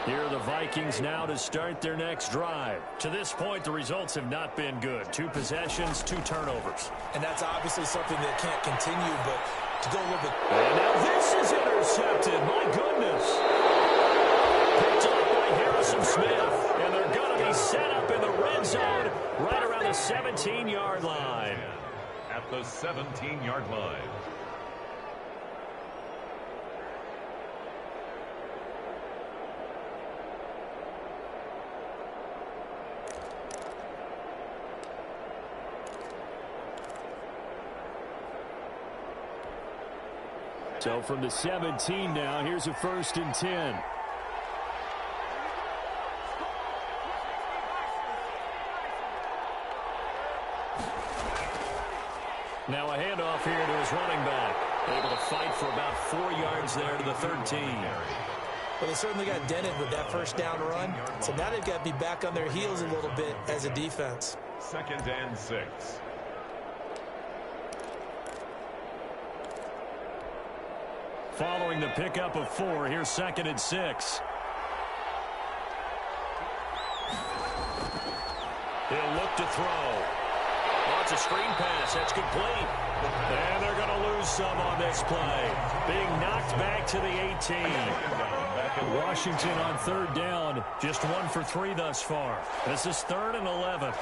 Here are the Vikings now to start their next drive. To this point, the results have not been good. 2 possessions, 2 turnovers. And that's obviously something that can't continue, but to go a little bit. And now this is intercepted. My goodness. Picked up by Harrison Smith. And they're going to be set up in the red zone right around the 17-yard line. At the 17-yard line. So from the 17 now, here's a 1st and 10. Now a handoff here to his running back. Able to fight for about 4 yards there to the 13. Well, they certainly got dented with that first down run. So now they've got to be back on their heels a little bit as a defense. 2nd and 6. Following the pickup of 4, here's 2nd and 6. He'll look to throw. Lots of screen pass. That's complete. And they're going to lose some on this play. Being knocked back to the 18. Washington on 3rd down. Just 1 for 3 thus far. This is 3rd and 11.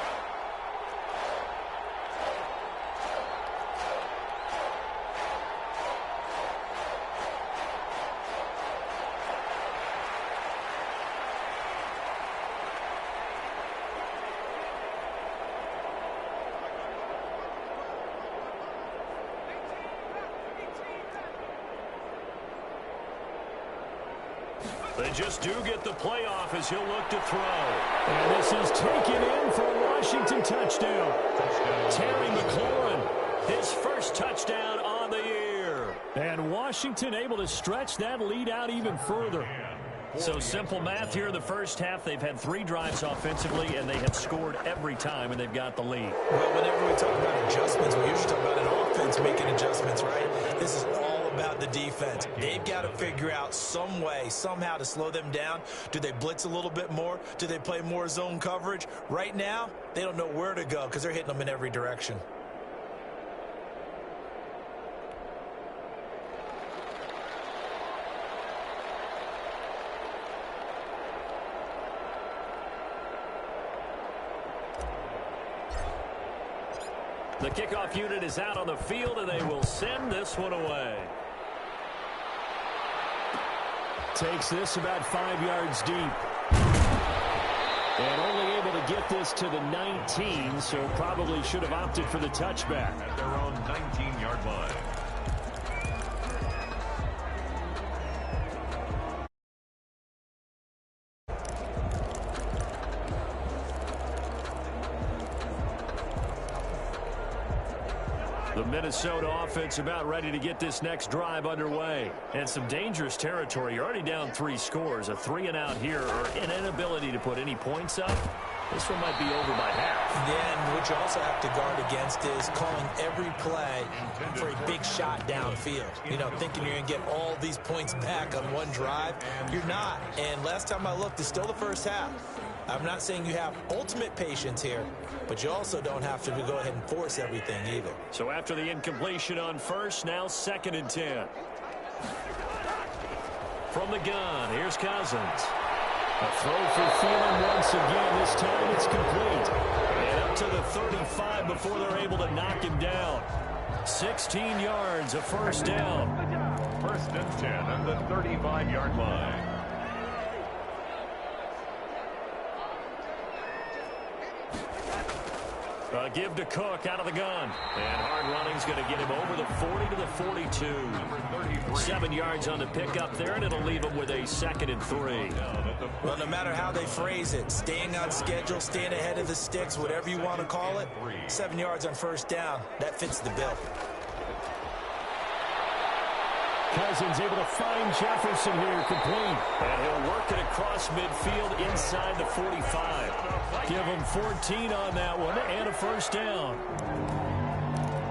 They just do get the playoff as he'll look to throw. And this is taken in for a Washington touchdown. Terry McLaurin, his first touchdown on the year. And Washington able to stretch that lead out even further. So simple math here in the first half. They've had 3 drives offensively, and they have scored every time, and they've got the lead. Well, whenever we talk about adjustments, we usually talk about an offense making adjustments, right? This is all about the defense. They've got to figure out some way, somehow to slow them down. Do they blitz a little bit more? Do they play more zone coverage? Right now, they don't know where to go because they're hitting them in every direction. The kickoff unit is out on the field, and they will send this one away. Takes this about 5 yards deep. And only able to get this to the 19, so probably should have opted for the touchback. At their own 19-yard line. The Minnesota offense about ready to get this next drive underway. And some dangerous territory. You're already down 3 scores. A 3-and-out here, or an inability to put any points up. This one might be over by half. Yeah, and what you also have to guard against is calling every play for a big shot downfield. You know, thinking you're going to get all these points back on one drive. You're not. And last time I looked, it's still the first half. I'm not saying you have ultimate patience here, but you also don't have to go ahead and force everything either. So after the incompletion on first, now 2nd and 10. From the gun, here's Cousins. A throw for Thielen once again. This time it's complete. And up to the 35 before they're able to knock him down. 16 yards, a first down. 1st and 10 at the 35-yard line. Give to Cook out of the gun. And hard running's going to get him over the 40 to the 42. 7 yards on the pickup there, and it'll leave him with a 2nd and 3. Well, no matter how they phrase it, staying on schedule, staying ahead of the sticks, whatever you want to call it, 7 yards on first down, that fits the bill. Cousins able to find Jefferson here, complete. And he'll work it across midfield inside the 45. Give him 14 on that one and a first down.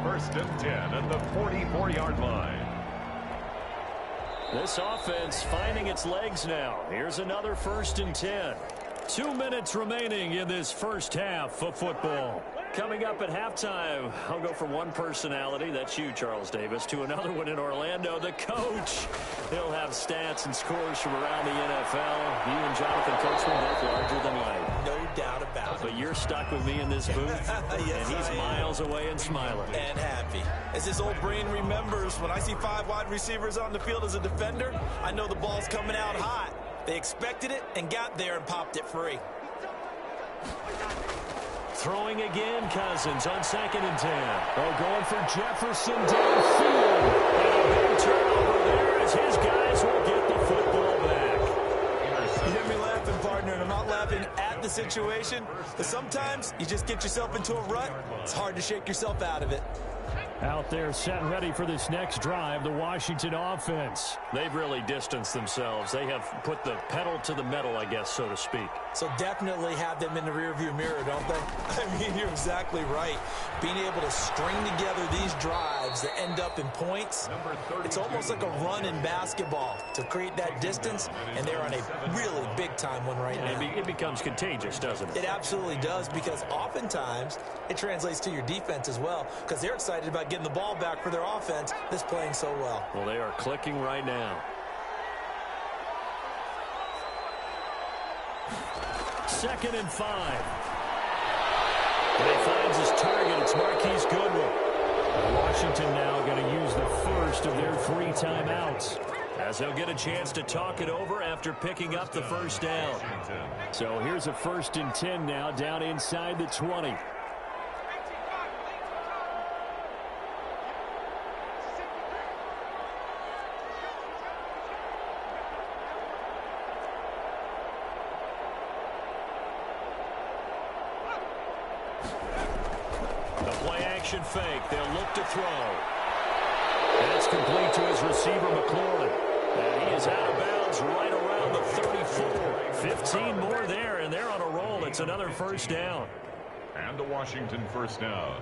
1st and 10 at the 44-yard line. This offense finding its legs now. Here's another 1st and 10. 2 minutes remaining in this first half of football. Coming up at halftime, I'll go from one personality, that's you, Charles Davis, to another one in Orlando, the coach. He'll have stats and scores from around the NFL. You and Jonathan Coachman both larger than life. No doubt about it. But you're stuck with me in this booth, yes, and he's miles away and smiling. And happy. As his old brain remembers, when I see 5 wide receivers on the field as a defender, I know the ball's coming out hot. They expected it and got there and popped it free. Throwing again, Cousins on 2nd and 10. Oh, going for Jefferson downfield. And a big turnover there as his guys will get the football back. You hear me laughing, partner, and I'm not laughing at the situation, but sometimes you just get yourself into a rut. It's hard to shake yourself out of it. Out there set and ready for this next drive, the Washington offense. They've really distanced themselves. They have put the pedal to the metal, I guess, so to speak. So definitely have them in the rearview mirror, don't they? I mean, you're exactly right. Being able to string together these drives that end up in points, it's almost like a run in basketball to create that distance, and they're on a really big-time one right now. It becomes contagious, doesn't it? It absolutely does, because oftentimes it translates to your defense as well, because they're excited about getting the ball back for their offense that's playing so well. Well, they are clicking right now. 2nd and 5. And he finds his target. It's Marquise Goodwin. Washington now going to use the first of their 3 timeouts, as they'll get a chance to talk it over after picking up the first down. So here's a 1st and 10 now, down inside the 20. Fake. They'll look to throw. That's complete to his receiver, McLaurin. And he is out of bounds right around the 34. 15 more there, and they're on a roll. It's another 1st down. And the Washington 1st down.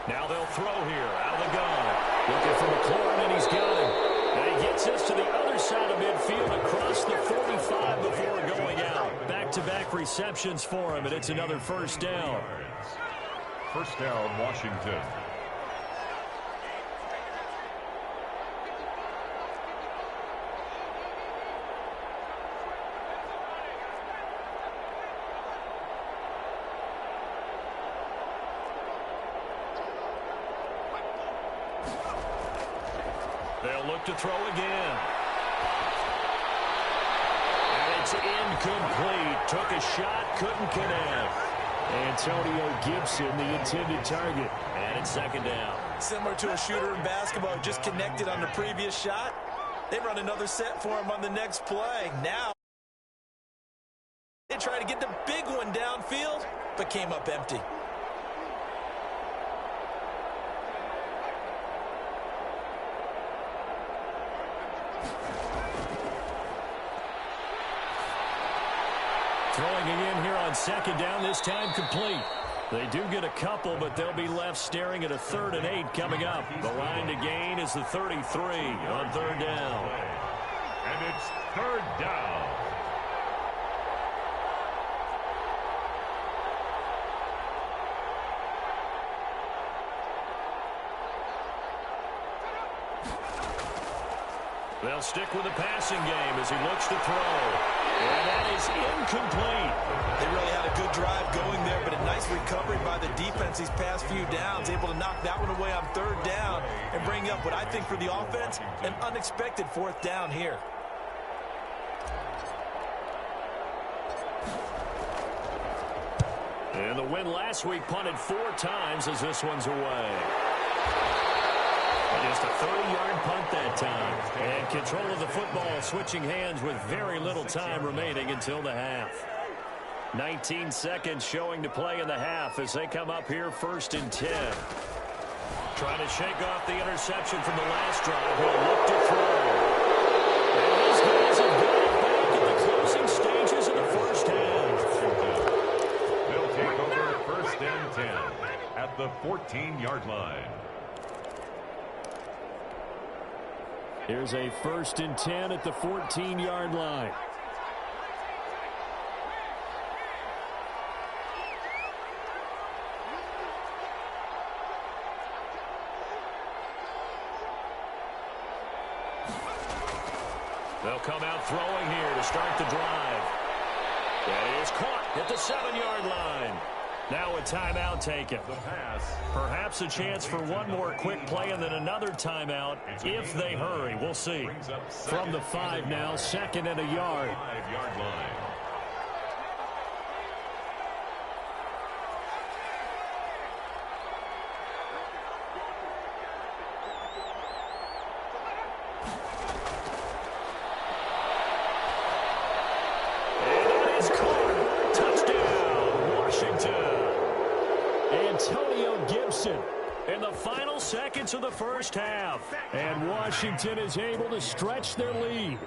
Now they'll throw here out of the gun. Looking for McLaurin, and he's got him. And he gets this to the other side of midfield across the 45 before going out. Back-to-back receptions for him, and it's another 1st down. 1st down, Washington. They'll look to throw again. And it's incomplete. Took a shot, couldn't connect. Antonio Gibson, the intended target. And it's 2nd down. Similar to a shooter in basketball, just connected on the previous shot. They run another set for him on the next play. Now they try to get the big one downfield, but came up empty. Throwing again here on 2nd down, this time complete. They do get a couple, but they'll be left staring at a 3rd and 8 coming up. The line to gain is the 33 on 3rd down. And it's 3rd down. They'll stick with the passing game as he looks to throw. And that is incomplete. They really had a good drive going there, but a nice recovery by the defense these past few downs, able to knock that one away on 3rd down and bring up what I think for the offense, an unexpected 4th down here. And the win last week punted 4 times as this one's away. Just a 30-yard punt that time. And control of the football switching hands with very little time remaining until the half. 19 seconds showing to play in the half as they come up here 1st and 10. Trying to shake off the interception from the last drive. He'll look to throw. at the 14-yard line. Here's a 1st and 10 at the 14-yard line. They'll come out throwing here to start the drive. And he is caught at the 7-yard line. Now a timeout taken. The pass. Perhaps a chance for one more quick play and then another timeout if they hurry. We'll see. From the 5 now, 2nd and a yard. 5-yard line. In the final seconds of the first half. And Washington is able to stretch their lead.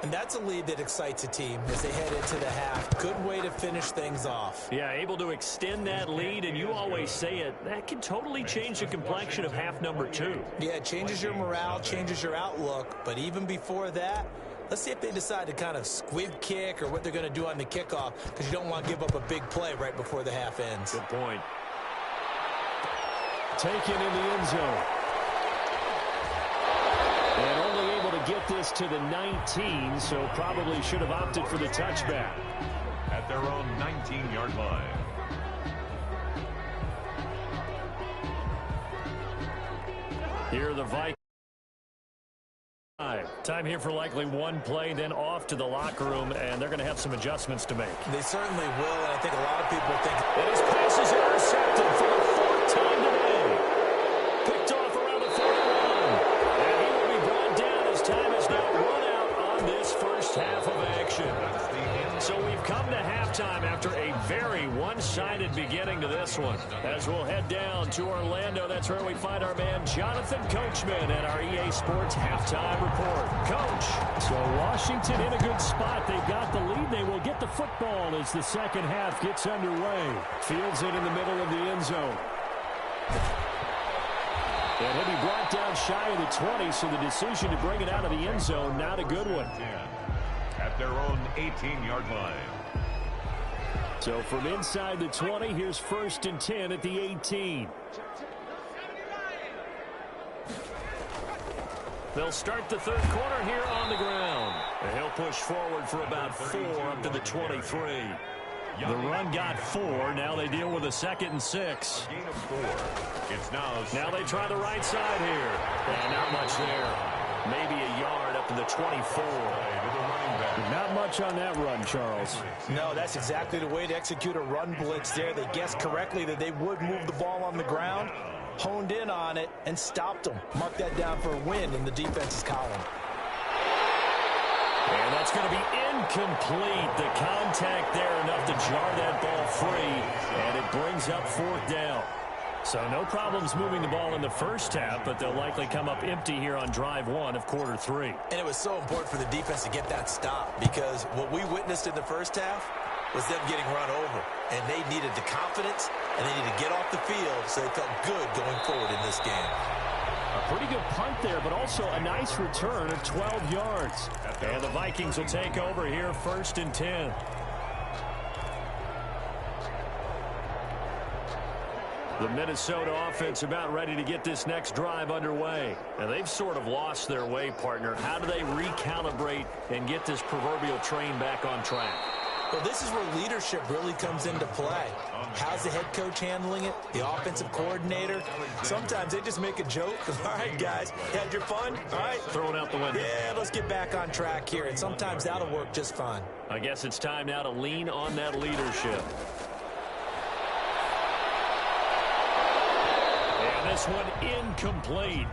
And that's a lead that excites a team as they head into the half. Good way to finish things off. Yeah, able to extend that lead, and you always say it, that can totally change the complexion of half number 2. Yeah, it changes your morale, changes your outlook. But even before that, let's see if they decide to kind of squib kick or what they're going to do on the kickoff, because you don't want to give up a big play right before the half ends. Good point. Taken in the end zone. And only able to get this to the 19, so probably should have opted for the touchback. At their own 19-yard line. Here are the Vikings. Time here for likely one play, then off to the locker room, and they're going to have some adjustments to make. They certainly will, and I think a lot of people think... And his pass is intercepted for the 4th time today. Picked off around the 41. And he will be brought down as time is now run out on this first half of action. So we've come to halftime after a very one-sided beginning to this one. As we'll head down to Orlando, that's where we find our man Jonathan Coachman at our EA Sports Halftime Report. Coach. So Washington in a good spot. They've got the lead. They will get the football as the second half gets underway. Fields it in the middle of the end zone. And he'll be brought down shy of the 20, so the decision to bring it out of the end zone, not a good one. At their own 18-yard line. So from inside the 20, here's 1st and 10 at the 18. They'll start the 3rd quarter here on the ground. And he'll push forward for about 4 up to the 23. The run got 4. Now they deal with a 2nd and 6. Gain of 4. It's now they try the right side here. And not much there. Maybe a yard up to the 24. Not much on that run, Charles. No, that's exactly the way to execute a run blitz there. They guessed correctly that they would move the ball on the ground, honed in on it, and stopped them. Mark that down for a win in the defense's column. And that's going to be incomplete. The contact there enough to jar that ball free, and it brings up 4th down. So no problems moving the ball in the first half, but they'll likely come up empty here on drive 1 of quarter 3. And it was so important for the defense to get that stop, because what we witnessed in the first half was them getting run over. And they needed the confidence, and they needed to get off the field so they felt good going forward in this game. A pretty good punt there, but also a nice return of 12 yards. And the Vikings will take over here 1st and 10. The Minnesota offense about ready to get this next drive underway. And they've sort of lost their way, partner. How do they recalibrate and get this proverbial train back on track? Well, this is where leadership really comes into play. How's the head coach handling it? The offensive coordinator? Sometimes they just make a joke. All right, guys, had your fun? All right. Throw it out the window. Yeah, let's get back on track here. And sometimes that'll work just fine. I guess it's time now to lean on that leadership. This one incomplete.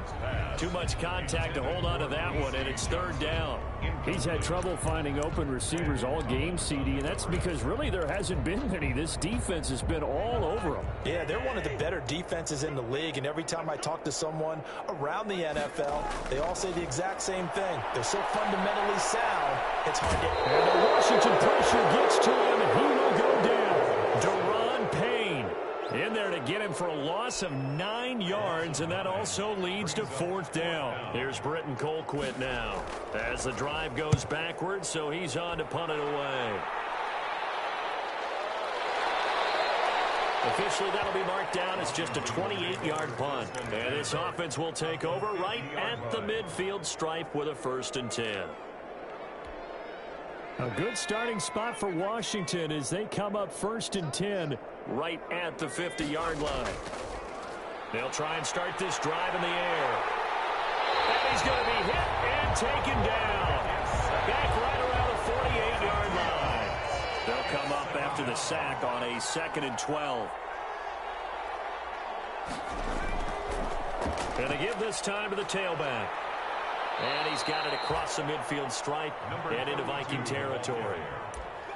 Too much contact to hold on to that one, and it's 3rd down. He's had trouble finding open receivers all game, CD, and that's because really there hasn't been many. This defense has been all over them. Yeah, they're one of the better defenses in the league, and every time I talk to someone around the NFL, they all say the exact same thing. They're so fundamentally sound, it's hard to... And the Washington pressure gets to him, and he will go down. Daron Payne in there to get get him for a loss of 9 yards, and that also leads to 4th down. Here's Britton Colquitt now as the drive goes backwards, so he's on to punt it away. Officially, that'll be marked down as just a 28-yard punt. And this offense will take over right at the midfield stripe with a 1st and 10. A good starting spot for Washington as they come up 1st and 10 right at the 50-yard line. They'll try and start this drive in the air. And he's going to be hit and taken down. Back right around the 48-yard line. They'll come up after the sack on a 2nd and 12. And they give this time to the tailback. And he's got it across the midfield stripe and into Viking territory.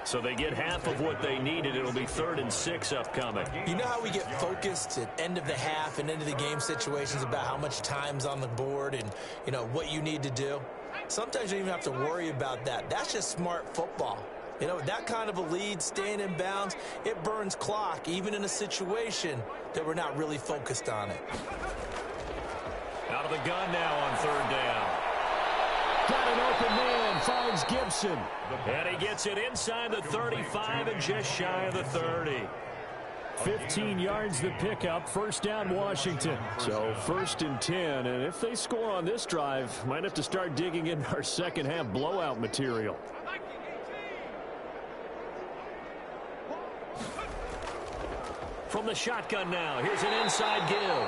So they get half of what they needed. It'll be 3rd and 6 upcoming. You know how we get focused at end of the half and end of the game situations about how much time's on the board and, you know, what you need to do? Sometimes you don't even have to worry about that. That's just smart football. You know, that kind of a lead, staying in bounds, it burns clock, even in a situation that we're not really focused on it. Out of the gun now on 3rd down. Got an open man, finds Gibson. And he gets it inside the 35 and just shy of the 30. 15 yards the pickup, 1st down Washington. So 1st and 10, and if they score on this drive, might have to start digging in our second half blowout material. From the shotgun now, here's an inside give.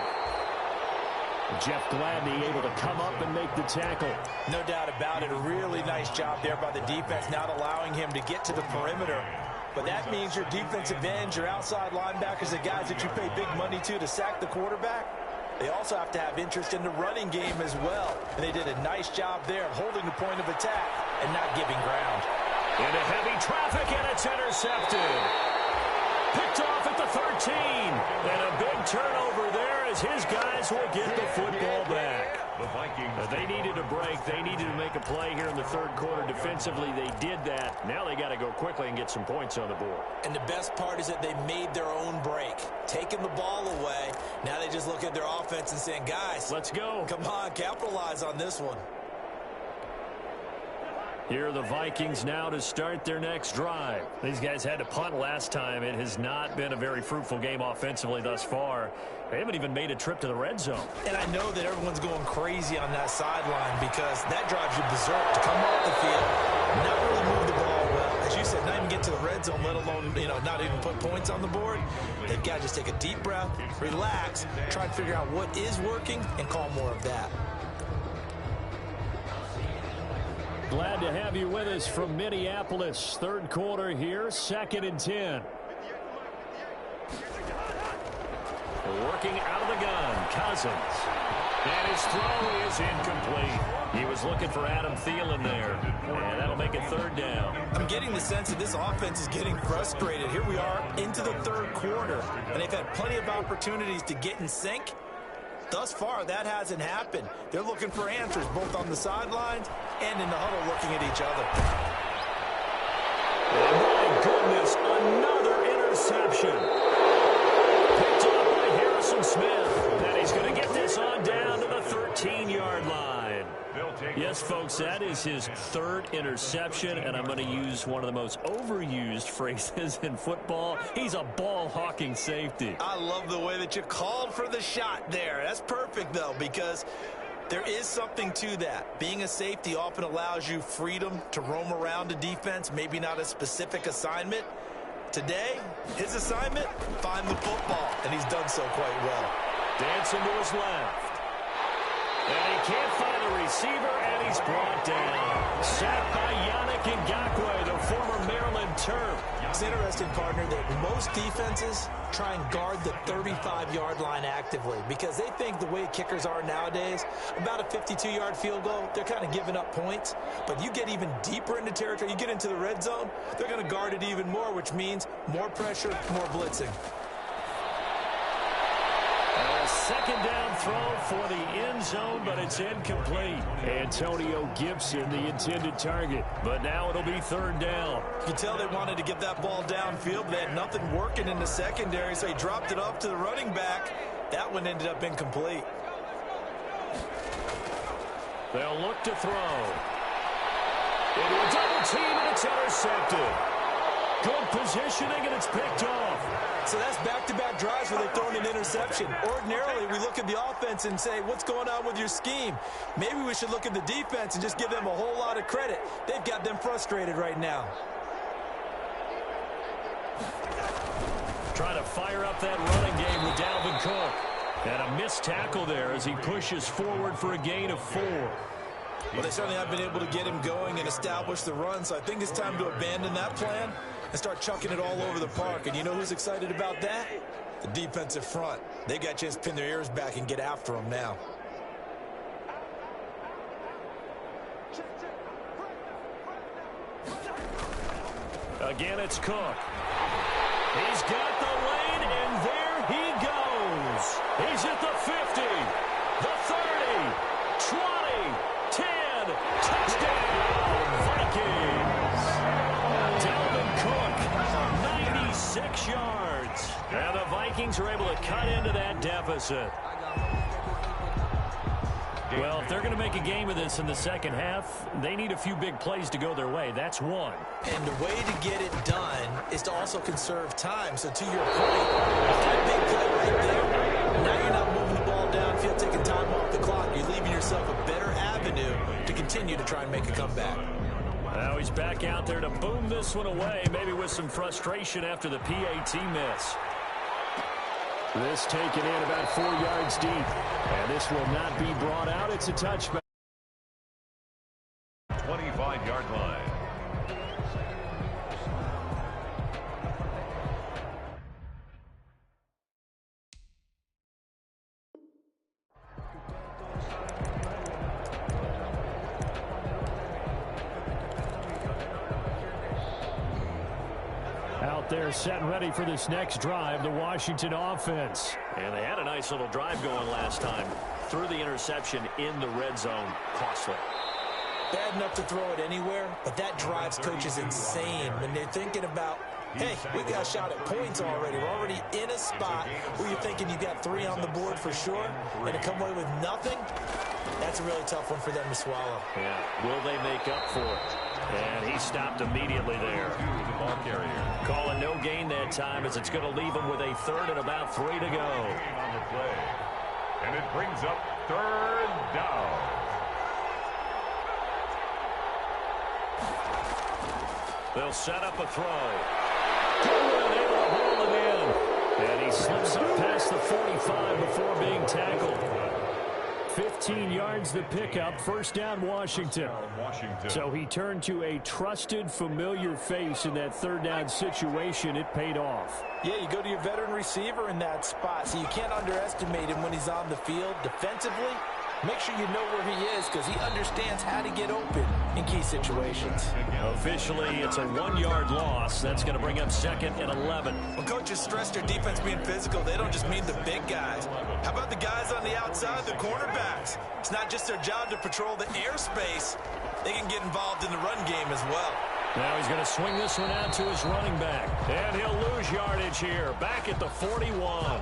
Jeff Gladney able to come up and make the tackle. No doubt about it. A really nice job there by the defense, not allowing him to get to the perimeter. But that means your defensive ends, your outside linebackers, the guys that you pay big money to sack the quarterback, they also have to have interest in the running game as well. And they did a nice job there of holding the point of attack and not giving ground. Into heavy traffic, and it's intercepted. Picked off at the 13. And a big turnover there as his guys will get the football back. The Vikings. They needed a break. They needed to make a play here in the 3rd quarter. Defensively, they did that. Now they got to go quickly and get some points on the board. And the best part is that they made their own break. Taking the ball away. Now they just look at their offense and saying, guys, let's go. Come on, capitalize on this one. Here are the Vikings now to start their next drive. These guys had to punt last time. It has not been a very fruitful game offensively thus far. They haven't even made a trip to the red zone. And I know that everyone's going crazy on that sideline because that drives you berserk to come off the field, not really move the ball well. As you said, not even get to the red zone, let alone, you know, not even put points on the board. They've got to just take a deep breath, relax, try to figure out what is working, and call more of that. Glad to have you with us from Minneapolis. 3rd quarter here, 2nd and 10. Working out of the gun, Cousins. And his throw is incomplete. He was looking for Adam Thielen there. And that'll make it 3rd down. I'm getting the sense that this offense is getting frustrated. Here we are into the 3rd quarter. And they've had plenty of opportunities to get in sync. Thus far, that hasn't happened. They're looking for answers both on the sidelines and in the huddle looking at each other. Oh, my goodness, another interception. Picked up by Harrison Smith. And he's going to get this on down to the 13-yard line. Yes, folks, that is his 3rd interception, and I'm going to use one of the most overused phrases in football. He's a ball-hawking safety. I love the way that you called for the shot there. That's perfect, though, because there is something to that. Being a safety often allows you freedom to roam around a defense, maybe not a specific assignment. Today, his assignment, find the football, and he's done so quite well. Dancing to his left. And he can't find a receiver, and he's brought down. Sacked by Yannick Ngakoue, the former Maryland Terp. It's interesting, partner, that most defenses try and guard the 35-yard line actively because they think the way kickers are nowadays, about a 52-yard field goal, they're kind of giving up points. But you get even deeper into territory, you get into the red zone, they're going to guard it even more, which means more pressure, more blitzing. A second down throw for the end zone, but it's incomplete. Antonio Gibson, the intended target. But now it'll be third down. You can tell they wanted to get that ball downfield, but they had nothing working in the secondary, so he dropped it off to the running back. That one ended up incomplete. They'll look to throw. Into a double team, and it's intercepted. Good positioning, and it's picked off. So that's back-to-back drives where they've thrown an interception. Ordinarily, we look at the offense and say, what's going on with your scheme? Maybe we should look at the defense and just give them a whole lot of credit. They've got them frustrated right now. Trying to fire up that running game with Dalvin Cook. And a missed tackle there as he pushes forward for a gain of 4. Well, they certainly have been able to get him going and establish the run, so I think it's time to abandon that plan and start chucking it all over the park. And you know who's excited about that? The defensive front. They got a chance to pin their ears back and get after him now. Again, it's Cook. He's got the lane, and there he goes. He's at the 50, the 30, 20, 10, touchdown, Vikings. Dalvin Cook, 96 yards. And the Vikings are able to cut into that deficit. Well, if they're going to make a game of this in the second half, they need a few big plays to go their way. That's one. And the way to get it done is to also conserve time. So to your point, if that big play right there, now you're not moving the ball downfield, taking time off the clock. You're leaving yourself a better avenue to continue to try and make a comeback. Now he's back out there to boom this one away, maybe with some frustration after the PAT miss. This taken in about 4 yards deep. And this will not be brought out. It's a touchback. 25-yard line. Out there set and ready for this next drive, the Washington offense. And they had a nice little drive going last time. Threw the interception in the red zone. Costly. Bad enough to throw it anywhere, but that drives coaches insane when they're thinking about, hey, we got a shot at points already. We're already in a spot where you're thinking you got 3 on the board for sure, and to come away with nothing, that's a really tough one for them to swallow. Yeah, will they make up for it? And he stopped immediately there. The ball carrier. Calling no gain that time as it's going to leave him with a third and about 3 to go. On the play. And it brings up third down. They'll set up a throw. Able to haul it in. And he slips up past the 45 before being tackled. 15 yards the pickup. First down, Washington. So he turned to a trusted, familiar face in that third down situation. It paid off. Yeah, you go to your veteran receiver in that spot, so you can't underestimate him when he's on the field. Defensively, make sure you know where he is because he understands how to get open in key situations. Officially, it's a 1-yard loss. That's going to bring up 2nd and 11. When coaches stress their defense being physical, they don't just mean the big guys. How about the guys on the outside, the cornerbacks? It's not just their job to patrol the airspace. They can get involved in the run game as well. Now he's going to swing this one out to his running back. And he'll lose yardage here. Back at the 41.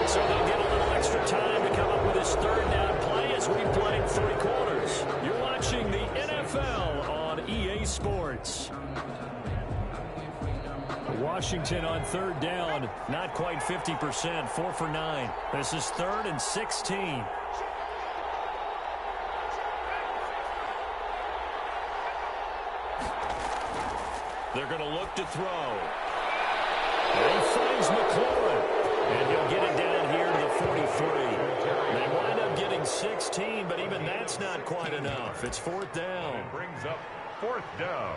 So they'll get a little extra time to come up with his third down play as we played 3 quarters. You're watching the NFL on EA Sports. Washington on third down, not quite 50%, 4 for 9. This is 3rd and 16. They're going to look to throw. And he finds McLaurin. And he'll get it down here to the 43. They wind up getting 16, but even that's not quite enough. It's 4th down. It brings up 4th down.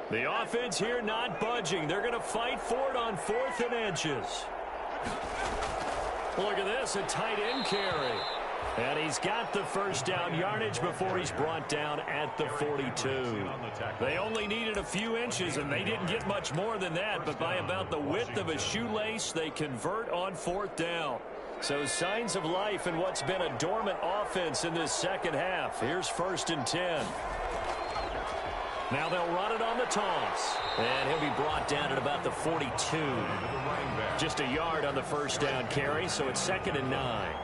The offense here not budging. They're going to fight for it on 4th and inches. Look at this, a tight end carry. And he's got the first down yardage before he's brought down at the 42. They only needed a few inches, and they didn't get much more than that. But by about the width of a shoelace, they convert on 4th down. So signs of life in what's been a dormant offense in this second half. Here's 1st and 10. Now they'll run it on the toss. And he'll be brought down at about the 42. Just a yard on the first down carry, so it's 2nd and 9.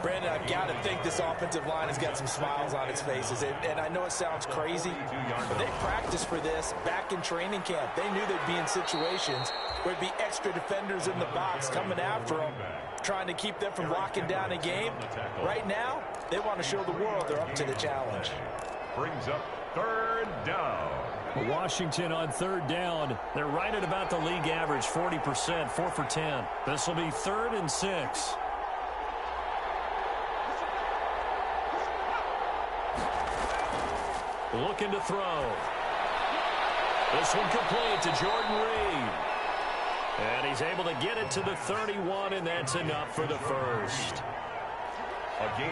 Brandon, I've got to think this offensive line has got some smiles on its faces. And I know it sounds crazy, but they practiced for this back in training camp. They knew they'd be in situations where there'd be extra defenders in the box coming after them, trying to keep them from locking down a game. Right now, they want to show the world they're up to the challenge. Brings up 3rd down. Washington on 3rd down. They're right at about the league average, 40%, 4 for 10. This will be 3rd and 6. Looking to throw. This one complete to Jordan Reed. And he's able to get it to the 31, and that's enough for the first.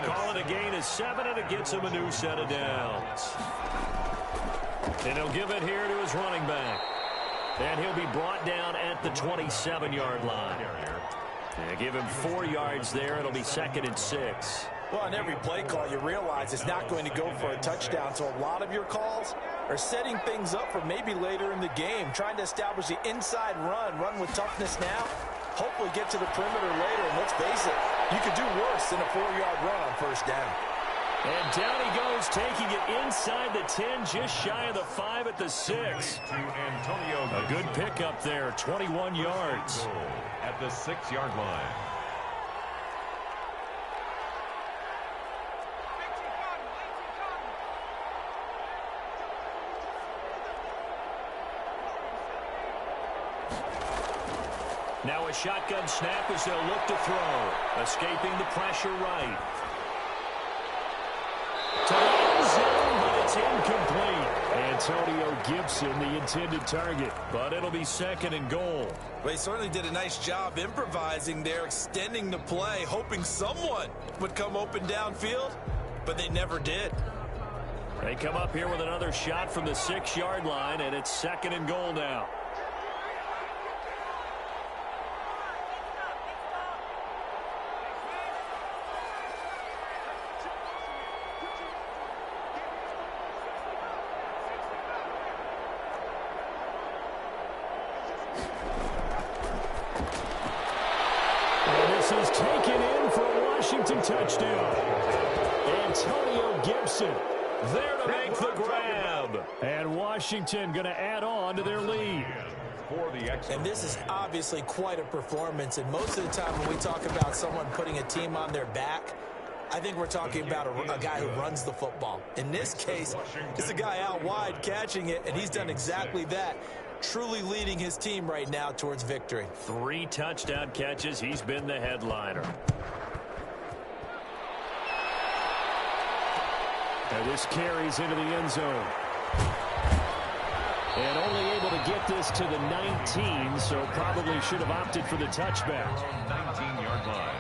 Call it a gain of 7, and it gets him a new set of downs. And he'll give it here to his running back. And he'll be brought down at the 27-yard line. And give him 4 yards there. It'll be 2nd and 6. Well, on every play call, you realize it's not going to go for a touchdown. So a lot of your calls are setting things up for maybe later in the game, trying to establish the inside run with toughness now, hopefully get to the perimeter later. And let's face it, you could do worse than a 4-yard run on 1st down. And down he goes, taking it inside the 10, just shy of the 5 at the 6. A good pickup there, 21 yards. At the 6-yard line. Now a shotgun snap as they'll look to throw. Escaping the pressure right. To the end zone, but it's incomplete. Antonio Gibson, the intended target. But it'll be 2nd and goal. Well, he certainly did a nice job improvising there, extending the play, hoping someone would come open downfield, but they never did. They come up here with another shot from the 6-yard line, and it's 2nd and goal now. Is taken in for a Washington touchdown. Antonio Gibson there to make the grab. And Washington going to add on to their lead. And this is obviously quite a performance. And most of the time when we talk about someone putting a team on their back, I think we're talking about a guy who runs the football. In this case, it's a guy out wide catching it, and he's done exactly that. Truly leading his team right now towards victory. 3 touchdown catches. He's been the headliner. And this carries into the end zone. And only able to get this to the 19, so probably should have opted for the touchback. 19-yard line.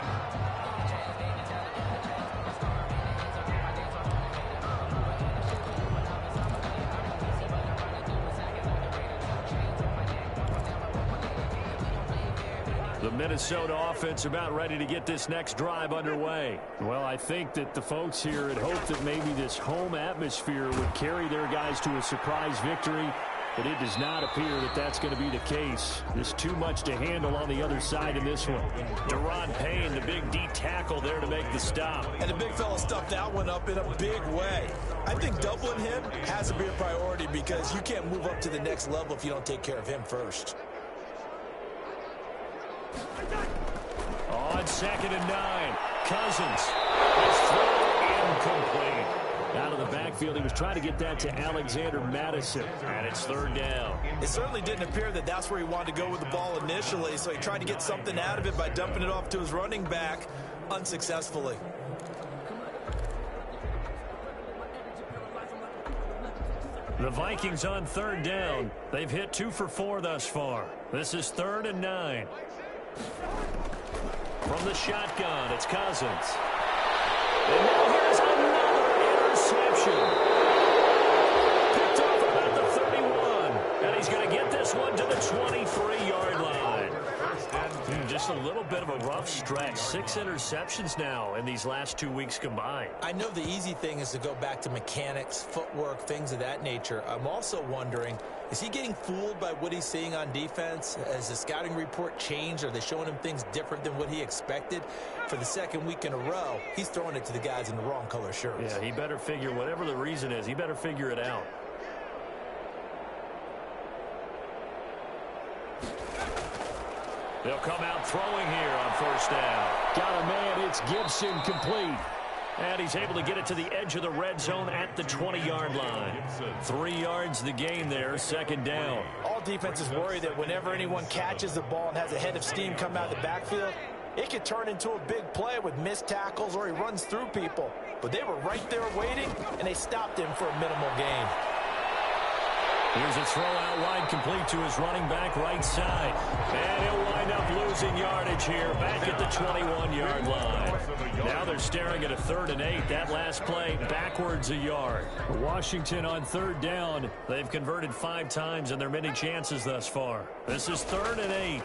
The Minnesota offense about ready to get this next drive underway. Well, I think that the folks here had hoped that maybe this home atmosphere would carry their guys to a surprise victory, but it does not appear that that's going to be the case. There's too much to handle on the other side in this one. Deron Payne, the big D tackle there to make the stop. And the big fella stuffed that one up in a big way. I think doubling him has to be a priority because you can't move up to the next level if you don't take care of him first. On 2nd and 9, Cousins. His throw incomplete. Out of the backfield, he was trying to get that to Alexander Madison. And it's 3rd down. It certainly didn't appear that that's where he wanted to go with the ball initially, so he tried to get something out of it by dumping it off to his running back unsuccessfully. The Vikings on 3rd down. They've hit 2 for 4 thus far. This is 3rd and 9. From the shotgun, it's Cousins. And now here's another interception. Picked off about the 31. And he's going to get this one to the 23-yard line. Just a little bit of a rough stretch. 6 interceptions now in these last 2 weeks combined. I know the easy thing is to go back to mechanics, footwork, things of that nature. I'm also wondering, is he getting fooled by what he's seeing on defense? Has the scouting report changed? Are they showing him things different than what he expected? For the second week in a row, he's throwing it to the guys in the wrong color shirts. Yeah, he better figure, whatever the reason is, he better figure it out. They'll come out throwing here on first down. Got a man, it's Gibson, complete. And he's able to get it to the edge of the red zone at the 20-yard line. 3 yards the gain there, second down. All defenses worry that whenever anyone catches the ball and has a head of steam come out of the backfield, it could turn into a big play with missed tackles or he runs through people. But they were right there waiting, and they stopped him for a minimal gain. Here's a throw out wide, complete to his running back right side. And he'll wind up losing yardage here back at the 21-yard line. Now they're staring at a 3rd and 8. That last play backwards a yard. Washington on 3rd down. They've converted 5 times in their many chances thus far. This is 3rd and 8.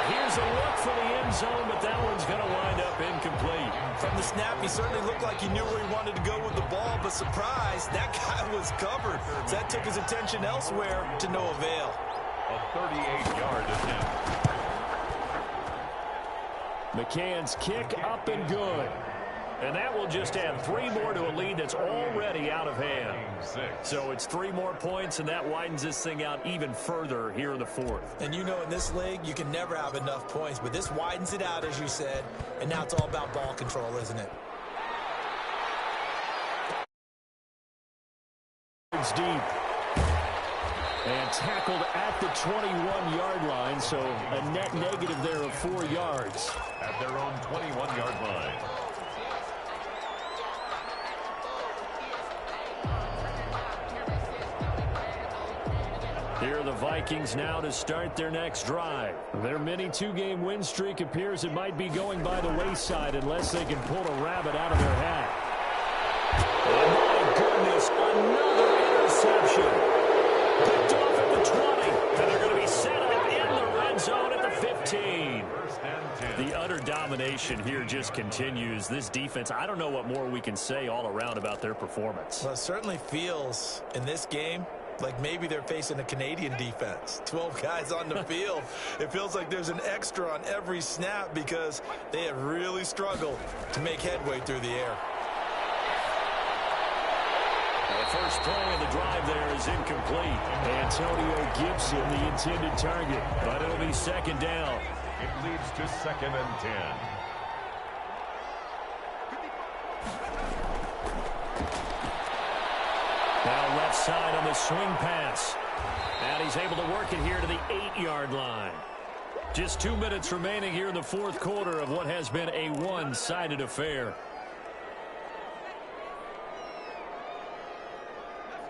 Here's a look for the end zone, but that one's going to wind up incomplete. From the snap, he certainly looked like he knew where he wanted to go with the ball, but surprise, that guy was covered. So that took his attention elsewhere to no avail. A 38-yard attempt. McCann's kick up and good. And that will just add 3 more to a lead that's already out of hand. So it's 3 more points, and that widens this thing out even further here in the 4th. And you know, in this league, you can never have enough points, but this widens it out, as you said, and now it's all about ball control, isn't it? It's deep. And tackled at the 21-yard line, so a net negative there of 4 yards. At their own 21-yard line. Here are the Vikings now to start their next drive. Their mini 2-game win streak appears it might be going by the wayside unless they can pull a rabbit out of their hat. Oh, my goodness, another interception. Picked off at the 20, and they're going to be set up in the red zone at the 15. The utter domination here just continues. This defense, I don't know what more we can say all around about their performance. Well, it certainly feels in this game like maybe they're facing a Canadian defense. 12 guys on the field. It feels like there's an extra on every snap because they have really struggled to make headway through the air. The first play of the drive there is incomplete. Antonio Gibson, the intended target, but it'll be second down. It leads to 2nd and 10. Now left side on the swing pass. And he's able to work it here to the 8-yard line. Just 2 minutes remaining here in the 4th quarter of what has been a one-sided affair.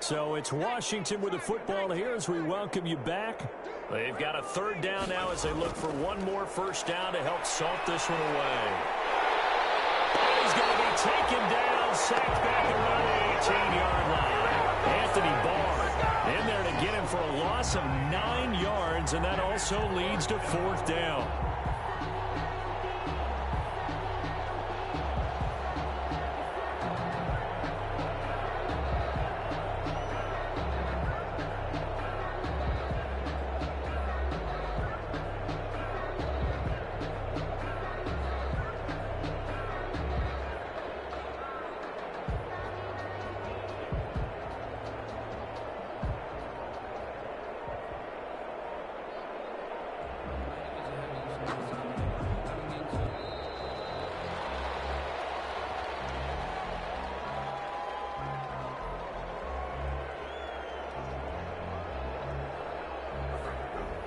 So it's Washington with the football here as we welcome you back. They've got a 3rd down now as they look for one more first down to help salt this one away. He's going to be taken down, sacked back around the 18-yard line. Anthony Barr in there to get him for a loss of 9 yards, and that also leads to 4th down.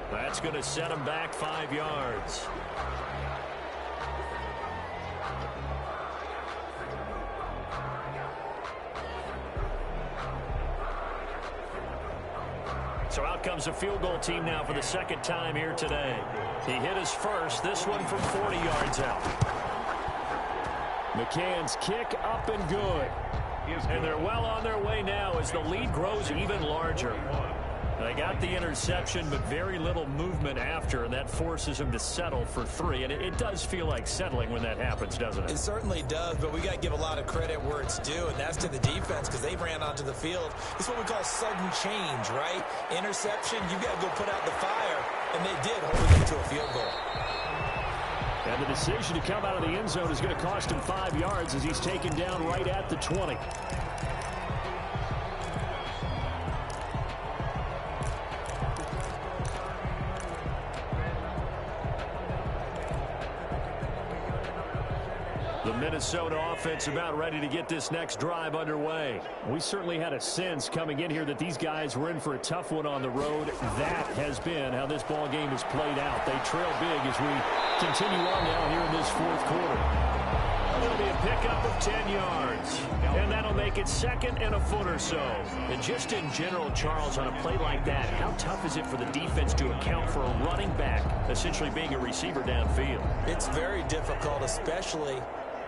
That's going to set him back 5 yards. So out comes a field goal team now for the 2nd time here today. He hit his first, this one from 40 yards out. McCann's kick up and good. And they're well on their way now as the lead grows even larger. They got the interception, but very little movement after, and that forces them to settle for 3. And it does feel like settling when that happens, doesn't it? It certainly does, but we got to give a lot of credit where it's due, and that's to the defense because they ran onto the field. It's what we call sudden change, right? Interception, you got to go put out the fire, and they did, holding them to a field goal. And the decision to come out of the end zone is going to cost him 5 yards as he's taken down right at the 20. The Minnesota offense about ready to get this next drive underway. We certainly had a sense coming in here that these guys were in for a tough one on the road. That has been how this ball game has played out. They trail big as we continue on now here in this fourth quarter. It'll be a pickup of 10 yards. And that'll make it 2nd and a foot or so. And just in general, Charles, on a play like that, how tough is it for the defense to account for a running back essentially being a receiver downfield? It's very difficult, especially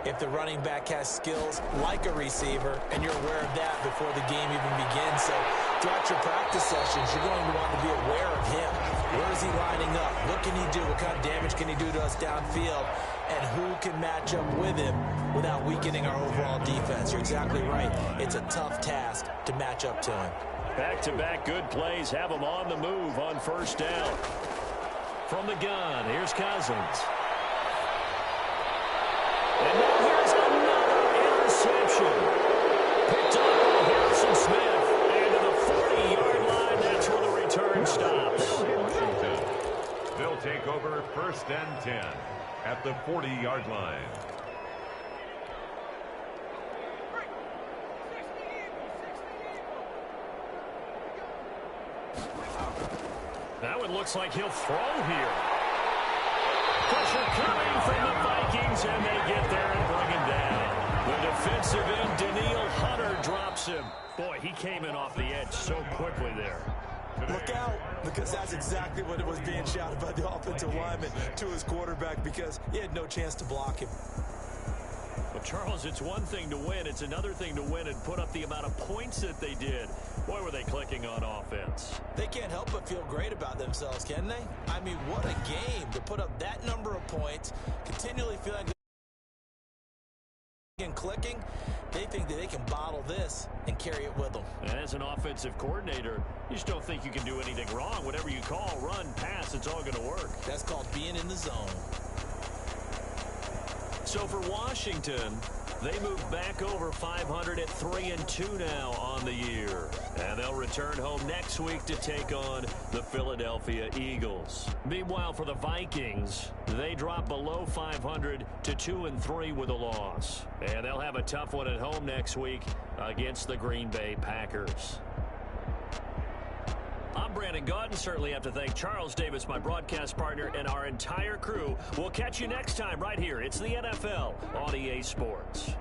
if the running back has skills like a receiver, and you're aware of that before the game even begins. So throughout your practice sessions, you're going to want to be aware of him. Where is he lining up? What can he do? What kind of damage can he do to us downfield? And who can match up with him without weakening our overall defense? You're exactly right. It's a tough task to match up to him. Back-to-back good plays have him on the move on first down. From the gun, here's Cousins. And now here's another interception. Picked up by Harrison Smith. And to the 40-yard line, that's where the return stops. Washington. They'll take over 1st and 10 at the 40-yard line. Now it looks like he'll throw here. Pressure coming from the Vikings, and they get there and bring him down. The defensive end, Daniil Hunter, drops him. Boy, he came in off the edge so quickly there. Look out, because that's exactly what it was being shouted by the offensive lineman to his quarterback because he had no chance to block him. Well, Charles, it's one thing to win. It's another thing to win and put up the amount of points that they did. Boy, were they clicking on offense. They can't help but feel great about themselves, can they? I mean, what a game to put up that number of points, continually feeling and clicking. They think that they can bottle this and carry it with them. And as an offensive coordinator, you just don't think you can do anything wrong. Whatever you call, run, pass, it's all going to work. That's called being in the zone. So for Washington, they move back over 500 at 3-2 now on the year. And they'll return home next week to take on the Philadelphia Eagles. Meanwhile, for the Vikings, they drop below 500 to 2-3 with a loss. And they'll have a tough one at home next week against the Green Bay Packers. I'm Brandon Gaudin. Certainly have to thank Charles Davis, my broadcast partner, and our entire crew. We'll catch you next time right here. It's the NFL on EA Sports.